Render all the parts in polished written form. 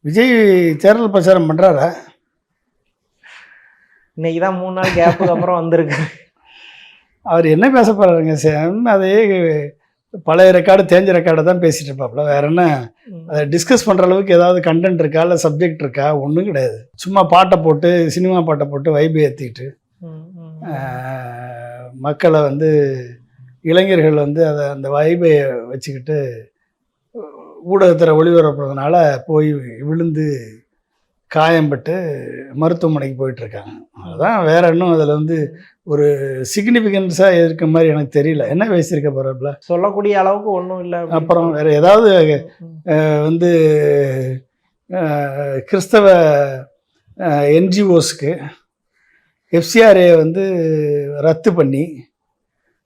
விஜய் தேர்தல் பிரச்சாரம் பண்ணுறாரா? இன்னைக்கு தான் 3 நாள் கேப்புக்கு அப்புறம் வந்திருக்கு. அவர் என்ன பேச போகிறாருங்க? அதே பழைய ரெக்கார்டு தேஞ்ச ரெக்கார்டை தான் பேசிகிட்டு இருப்பாப்புல. வேற என்ன அதை டிஸ்கஸ் பண்ணுற அளவுக்கு ஏதாவது கண்டென்ட் இருக்கா, இல்லை சப்ஜெக்ட் இருக்கா? ஒன்றும் கிடையாது. சும்மா பாட்டை போட்டு, சினிமா பாட்டை போட்டு வைபை ஏற்றிக்கிட்டு மக்களை வந்து, இளைஞர்கள் வந்து அதை அந்த வைபை வச்சுக்கிட்டு ஊடகத்தில் ஒளிபரப்புறதுனால போய் விழுந்து காயம்பட்டு மருத்துவமனைக்கு போயிட்டுருக்காங்க. அதுதான், வேற இன்னும் அதில் வந்து ஒரு சிக்னிஃபிகன்ஸாக இருக்க மாதிரி எனக்கு தெரியல. என்ன பேசியிருக்க போகிறாப்புல சொல்லக்கூடிய அளவுக்கு ஒன்றும் இல்லை. அப்புறம் வேறு ஏதாவது வந்து கிறிஸ்தவ என்ஜிஓஸ்க்கு எஃப்சிஆர்ஏ வந்து ரத்து பண்ணி,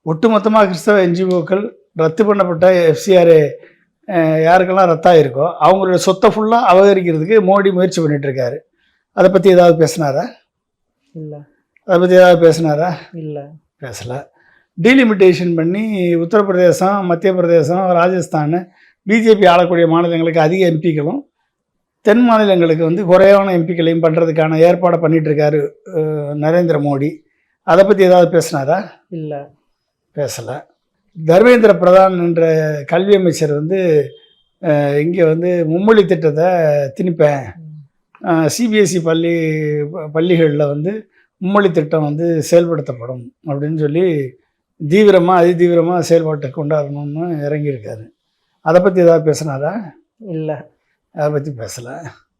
ஒட்டுமொத்தமாக கிறிஸ்தவ என்ஜிஓக்கள் ரத்து பண்ணப்பட்ட எஃப்சிஆர்ஏ யாருக்கெல்லாம் ரத்தாயிருக்கோ அவங்களோட சொத்தை ஃபுல்லாக அபகரிக்கிறதுக்கு மோடி முயற்சி பண்ணிகிட்ருக்காரு. அதை பற்றி ஏதாவது பேசினாரா? இல்லை. அதை பற்றி ஏதாவது பேசினாரா? இல்லை, பேசலை. டீலிமிட்டேஷன் பண்ணி உத்தரப்பிரதேசம், மத்திய பிரதேசம், ராஜஸ்தான், பிஜேபி ஆளக்கூடிய மாநிலங்களுக்கு அதிக எம்பிக்களும், தென் மாநிலங்களுக்கு வந்து குறைவான எம்பிக்களையும் பண்ணுறதுக்கான ஏற்பாடை பண்ணிகிட்ருக்காரு நரேந்திர மோடி. அதை பற்றி ஏதாவது பேசினாரா? இல்லை, பேசலை. தர்மேந்திர பிரதான் என்ற கல்வி அமைச்சர் வந்து இங்கே வந்து மும்மொழி திட்டத்தை திணிப்பேன், சிபிஎஸ்சி பள்ளிகளில் வந்து மும்மொழி திட்டம் வந்து செயல்படுத்தப்படும் அப்படின்னு சொல்லி அதிதீவிரமாக செயல்பாட்டை கொண்டாடணும்னு இறங்கியிருக்காரு. அதை பற்றி ஏதாவது பேசினாரா? இல்லை, அதை பற்றி பேசலை.